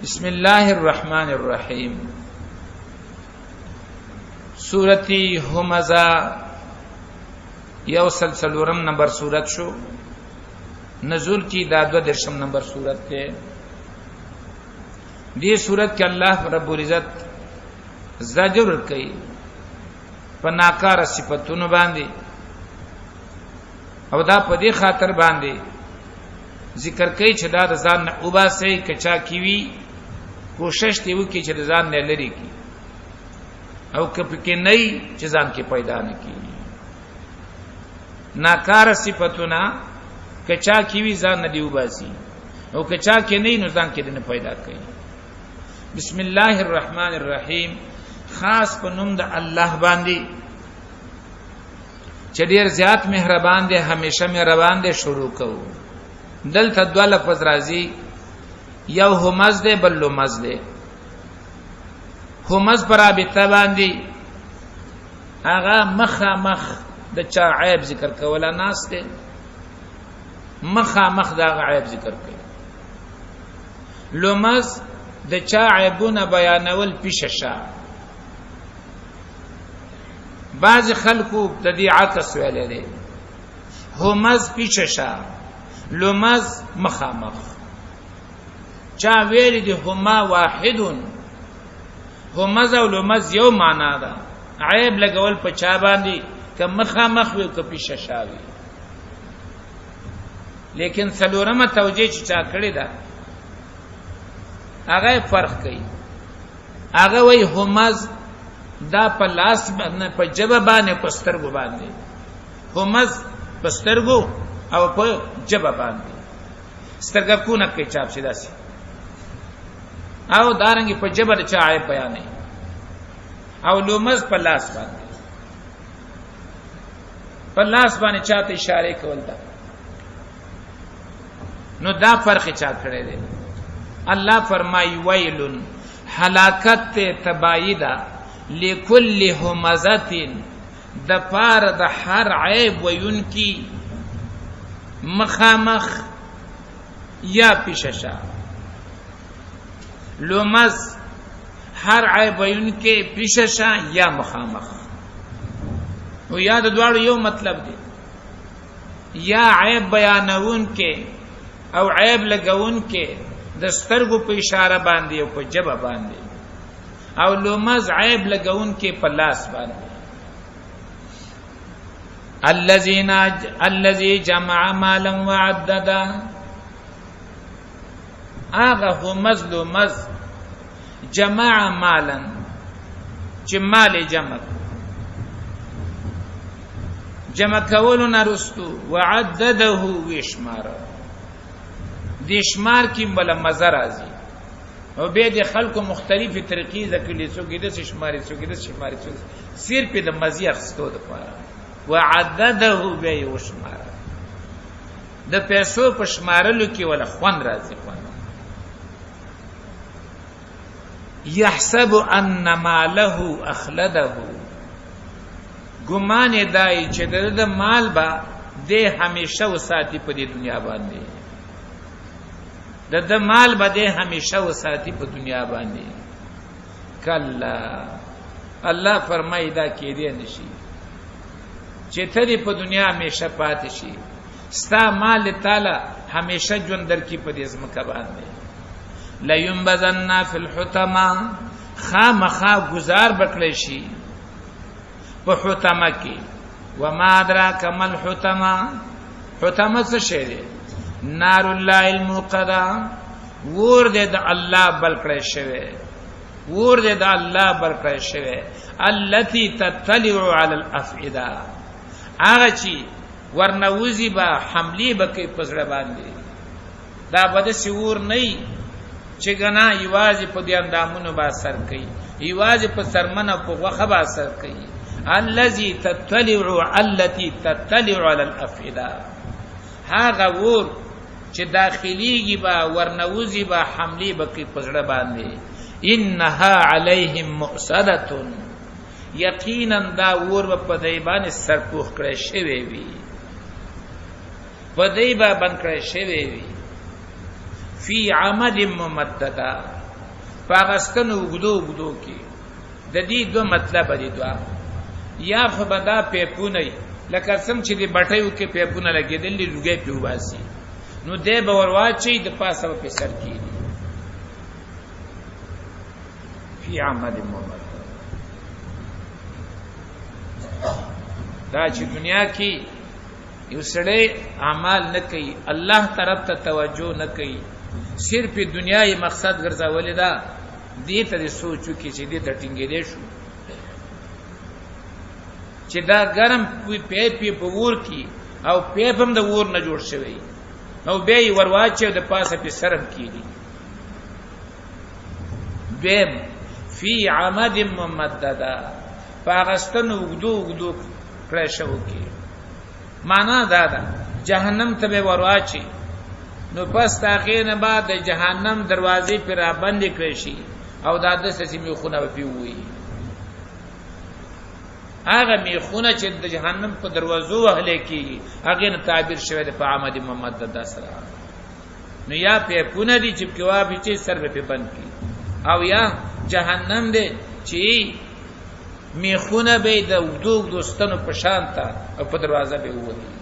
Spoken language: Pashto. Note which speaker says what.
Speaker 1: بسم الله الرحمن الرحیم سورۃ همزہ یو سلسلورم نمبر سورت شو نزول کی دادو درشم نمبر سورت تے دی سورت کے اللہ رب العزت زجر کئی پناکار صفتون باندی او دا پدی خاطر باندی ذکر کئی چې دا د ځان نه وباسي کچا کیوي کوشش دی وکي چې د ځان نه لري کی او کپ کې نه چې ځان کې پیدا نه کی ناکار صفاتونه کچا کیوي ځان نه دی وباسي او کچا کې نه نو ځان کې نه پیدا کوي. بسم الله الرحمن الرحیم خاص په نوم د الله باندې چې ډیر زیات مهربان دی همیشه مهربان دی. شروع کوو دلته دو لفظ راځي یو همز ده بل لمز ده. همز پر رابطه باندې هغه مخامخ د چا عیب ذکر کولا ناس ده مخامخ دا عیب ذکر کوي. لمز د چا عیبونه بیانول پیششه. بعض خلکو د دې عکس ویل دي همز پیششه لمز مخامخ. چا ویل دی هما واحدون همز او لمز یو معنا ده. عیب لګول په چا باندې که مخامخ وي که پیشه شاوي. لیکن څلورمه توجیه چې چا کړی ده هغه فرق کوي. هغه وی همز دا په لاس باندې په جبه باندې په سترګو باندې همز په سترګو او په جبه باندې سترګه کو نه کوي چاپ شي داسي او دارنګي په جبه د چا عیب بیانې او لومز په لاس باندې چاته اشاره کول دا نو دا فرق چا کړی دی. الله فرمای ویل هلاکت تبایدا لكل همزه د پار د هر عیب وینکی مخامخ یا پیششا. لمز ہر عیب ان کے پیششا یا مخامخ. وہ یاد دوارو یو مطلب دی یا عیب بیانون کے او عیب لگون کے دسترگو پہ اشارہ باندھی او پہ جبہ باندھی او لمز عیب لگون کے پلاس باندھی. الذي جمع مالا وعددا آغا همز لمز جمع مالا چې مال جمع کولو نرستو وعدده وشمار دی شمار کی بلا مزه راځي او به د خلکو مختلفی طریقې ذکرې څوک د شماري څوک د شماري صرف د مزي اخستو د پاره وعدده به وشمار د پیسو په شمارلو کې ولا خوان راځي. خوان یحسب ان ماله اخلده ګمان دای چې د مال با د همیشه وساتي په دنیا باندې د مال با د همیشه وساتي په دنیا باندې. کلا الله فرمایي دا کې دی نشي چې ته دې په دنیا همیشه پاتې شي. ستا مال تعالی همیشه ژوند درکې په دې ځمکه باندې. لا ينبذن في الحطمه خامخا گزار بکړی شي په حطمه کې. وما ادراک ما الحطمه حطمه څه شی دی؟ نار الله الموقده ور دې د الله بلکړی شوی ور دې د الله بلکړی شوی التي تطلع على الافئده هغه چې ورنوزی با حملی بکی پزړه باندې. دا بده سور نه چې غنا یوازې په دې اندامونو با اثر کوي یوازې په سرمنه په غوخه با اثر کوي. الذي تطلع على الافئده هغه ور چې داخليږي با ورنوزی با حملی بکی پزړه باندې. انها عليهم مؤصده یقینا دا ور په دای باندې سرپوخ کړی شوی وي په دای باندې کړی شوی وي فی عمد ممددا پاغستن وګدو کې د دې دوه مطلب دي دوه یا خبدا پیپونه لکه څنګه چې د بټیو کې پیپونه لګېدل دي لږه پیوباسي نو دې باور واچي د پاسه په سر کې فی عمد محمد دا چې دنیا کې یو سړی اعمال نه کوي الله طرف ته توجه نه کوي صرف دنیاي مقصد ګرځولې دا دې ته سوچو کې چې دې ته ټینګېدې شو چې دا ګرم پی په ور کې او پیپ هم د ور نه جوړ شوی او به یې ورواچو د پاسه په سرم کېږي دیم فی عمد ممددا پاغستن وګدو کړه شو کې معنا دا ده جهنم ته به ورواچي نو پس تاخیر نه بعد د جهنم دروازې پر بند کړی شي او دا د سسې میخونه به وي هغه میخونه چې د جهنم په دروازو وهلې کیږي هغه نه تعبیر شوی د په عمد ممدد سره نو یا په پونه دي چې کوابي چې سر به بند کی او یا جهنم دې چې میخونه به د وګدو دوستانو په شان تا او په دروازه به وځي